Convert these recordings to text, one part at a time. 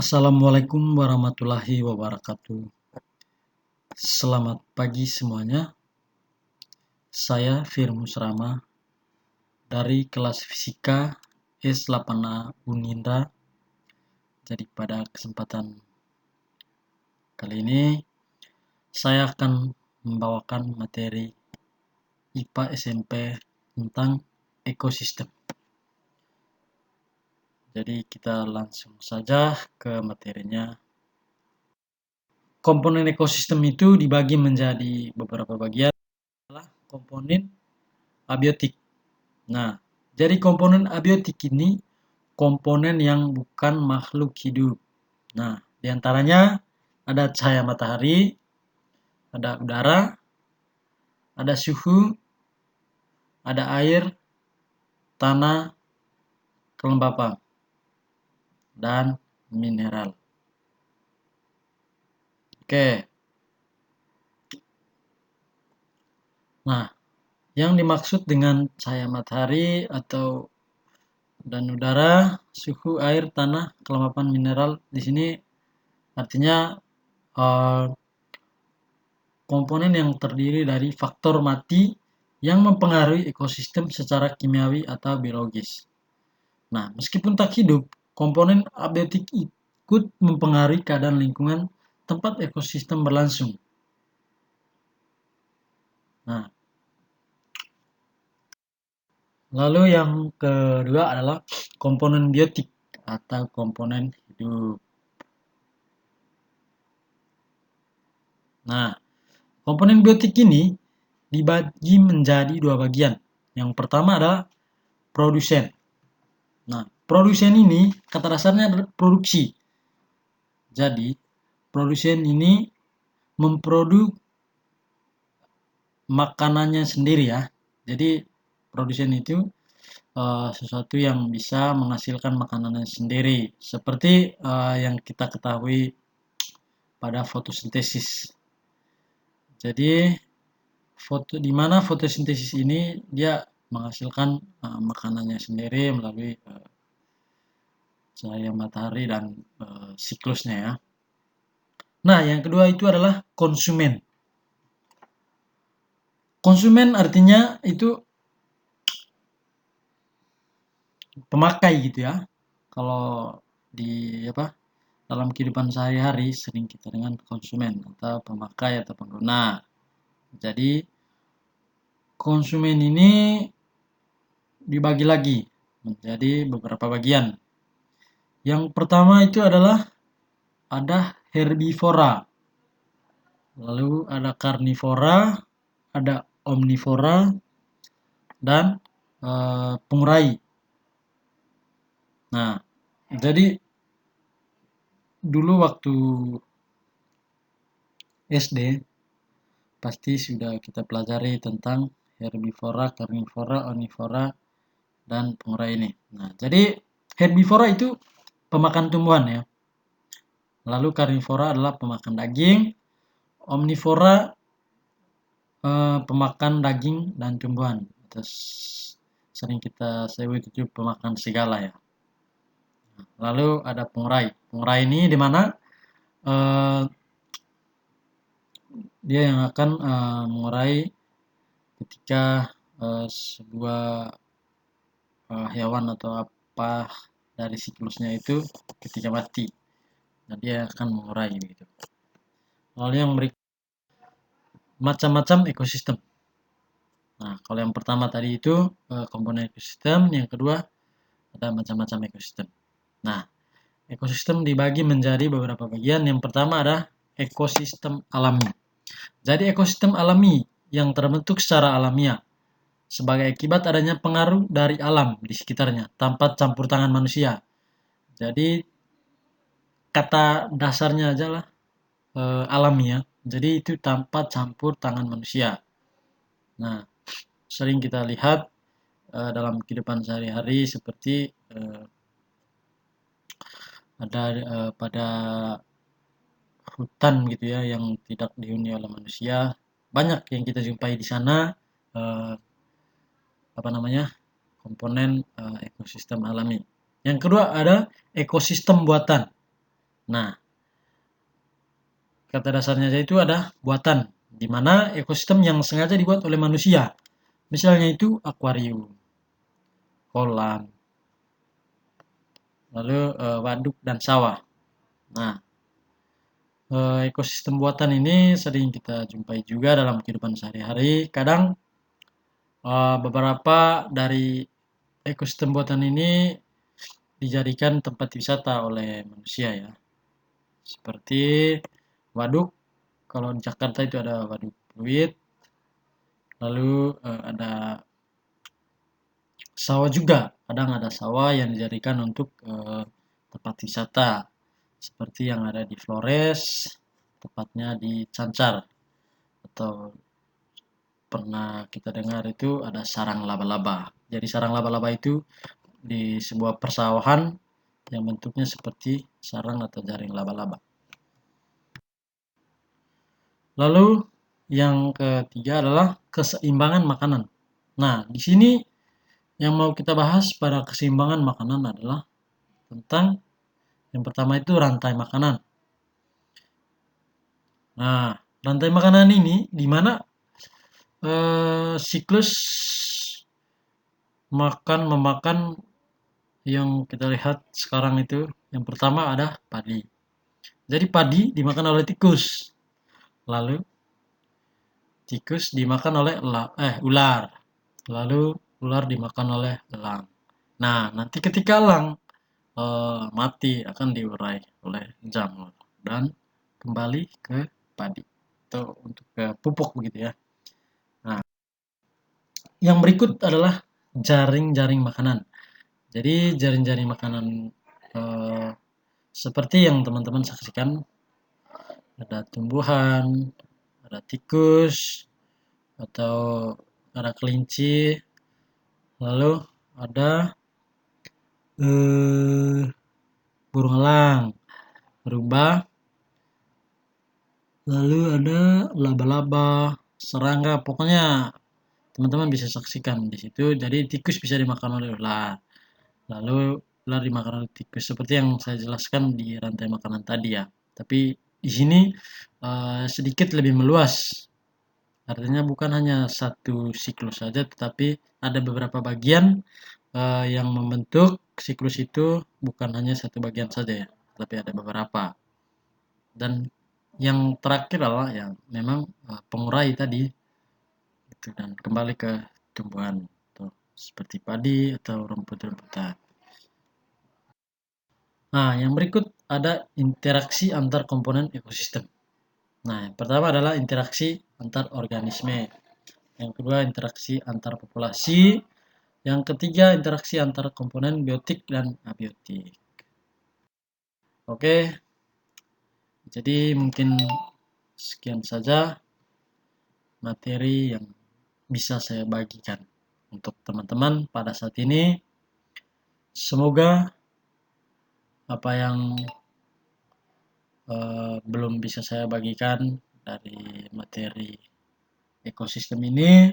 Assalamualaikum warahmatullahi wabarakatuh. Selamat pagi semuanya. Saya Firmus Rama dari kelas Fisika S8A Unindra. Jadi pada kesempatan kali ini saya akan membawakan materi IPA SMP tentang ekosistem. Jadi kita langsung saja ke materinya. Komponen ekosistem itu dibagi menjadi beberapa bagian. Adalah komponen abiotik. Nah, jadi komponen abiotik ini komponen yang bukan makhluk hidup. Nah, diantaranya ada cahaya matahari, ada udara, ada suhu, ada air, tanah, kelembapan, dan mineral. Oke. Nah, yang dimaksud dengan cahaya matahari dan udara, suhu, air, tanah, kelembapan, mineral di sini artinya komponen yang terdiri dari faktor mati yang mempengaruhi ekosistem secara kimiawi atau biologis. Nah, meskipun tak hidup, komponen abiotik ikut mempengaruhi keadaan lingkungan tempat ekosistem berlangsung. Nah, lalu yang kedua adalah komponen biotik atau komponen hidup. Nah, komponen biotik ini dibagi menjadi dua bagian. Yang pertama adalah produsen. Nah, produsen ini kata dasarnya adalah produksi. Jadi, produsen ini memproduksi makanannya sendiri ya. Jadi, produsen itu sesuatu yang bisa menghasilkan makanannya sendiri. Seperti yang kita ketahui pada fotosintesis. Jadi, di mana fotosintesis ini dia menghasilkan makanannya sendiri melalui cahaya matahari dan siklusnya ya. Nah, yang kedua itu adalah konsumen. Konsumen artinya itu pemakai gitu ya. Kalau di dalam kehidupan sehari-hari sering kita dengan konsumen atau pemakai atau pengguna. Jadi konsumen ini dibagi lagi menjadi beberapa bagian. Yang pertama itu adalah ada herbivora. Lalu ada karnivora, ada omnivora, dan pengurai. Nah, jadi dulu waktu SD pasti sudah kita pelajari tentang herbivora, karnivora, omnivora, dan pengurai ini. Nah, jadi herbivora itu pemakan tumbuhan ya. Lalu karnivora adalah pemakan daging, omnivora pemakan daging dan tumbuhan. Terus sering kita sebut itu pemakan segala ya. Lalu ada pengurai. Pengurai ini di mana dia yang akan mengurai ketika sebuah hewan atau apa dari siklusnya itu ketika mati. Nah, dia akan mengurai gitu. Lalu yang berikut macam-macam ekosistem. Nah, kalau yang pertama tadi itu komponen ekosistem, yang kedua ada macam-macam ekosistem. Nah, ekosistem dibagi menjadi beberapa bagian. Yang pertama ada ekosistem alami. Jadi ekosistem alami yang terbentuk secara alamiah sebagai akibat adanya pengaruh dari alam di sekitarnya tanpa campur tangan manusia. Jadi kata dasarnya aja lah alamiah. Jadi itu tanpa campur tangan manusia. Nah, sering kita lihat dalam kehidupan sehari-hari seperti ada pada hutan gitu ya yang tidak dihuni oleh manusia. Banyak yang kita jumpai di sana komponen ekosistem alami. Yang kedua ada ekosistem buatan. Nah, kata dasarnya itu ada buatan, di mana ekosistem yang sengaja dibuat oleh manusia. Misalnya itu akuarium, kolam, lalu waduk dan sawah. Nah, ekosistem buatan ini sering kita jumpai juga dalam kehidupan sehari-hari. Kadang beberapa dari ekosistem buatan ini dijadikan tempat wisata oleh manusia ya. Seperti waduk, kalau di Jakarta itu ada waduk Pluit, lalu ada sawah juga. Kadang ada sawah yang dijadikan untuk tempat wisata. Seperti yang ada di Flores, tepatnya di Cancar. Atau pernah kita dengar itu ada sarang laba-laba. Jadi sarang laba-laba itu di sebuah persawahan yang bentuknya seperti sarang atau jaring laba-laba. Lalu yang ketiga adalah keseimbangan makanan. Nah, di sini yang mau kita bahas pada keseimbangan makanan adalah tentang yang pertama itu rantai makanan. Nah, rantai makanan ini di mana siklus memakan yang kita lihat sekarang itu yang pertama ada padi. Jadi padi dimakan oleh tikus. Lalu tikus dimakan oleh ular. Lalu ular dimakan oleh elang. Nah, nanti ketika elang mati akan diurai oleh jamur dan kembali ke padi atau untuk ke pupuk begitu ya. Nah, yang berikut adalah jaring-jaring makanan. Jadi jaring-jaring makanan eh, seperti yang teman-teman saksikan, ada tumbuhan, ada tikus, atau ada kelinci, lalu ada eh, burung elang, rubah, lalu ada laba-laba, serangga, pokoknya teman-teman bisa saksikan di situ. Jadi tikus bisa dimakan oleh ular, lalu ular dimakan oleh tikus seperti yang saya jelaskan di rantai makanan tadi ya. Tapi di sini sedikit lebih meluas. Artinya bukan hanya satu siklus saja, tetapi ada beberapa bagian yang membentuk siklus itu bukan hanya satu bagian saja ya, tapi ada beberapa. Dan yang terakhir adalah yang memang pengurai tadi, gitu, dan kembali ke tumbuhan, tuh, seperti padi atau rumput-rumputan. Nah, yang berikut ada interaksi antar komponen ekosistem. Nah, yang pertama adalah interaksi antar organisme. Yang kedua, interaksi antar populasi. Yang ketiga, interaksi antar komponen biotik dan abiotik. Oke, jadi mungkin sekian saja materi yang bisa saya bagikan untuk teman-teman pada saat ini. Semoga apa yang belum bisa saya bagikan dari materi ekosistem ini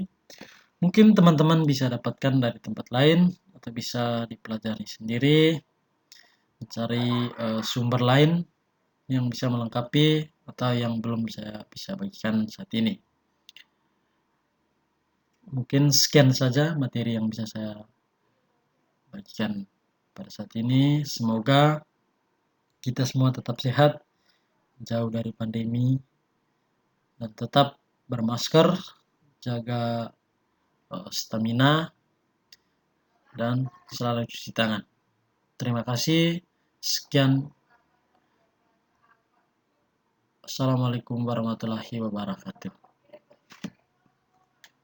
mungkin teman-teman bisa dapatkan dari tempat lain atau bisa dipelajari sendiri, mencari sumber lain yang bisa melengkapi atau yang belum saya bisa bagikan saat ini. Mungkin sekian saja materi yang bisa saya bagikan pada saat ini. Semoga kita semua tetap sehat, jauh dari pandemi, dan tetap bermasker, jaga stamina, dan selalu cuci tangan. Terima kasih. Sekian. Assalamualaikum warahmatullahi wabarakatuh.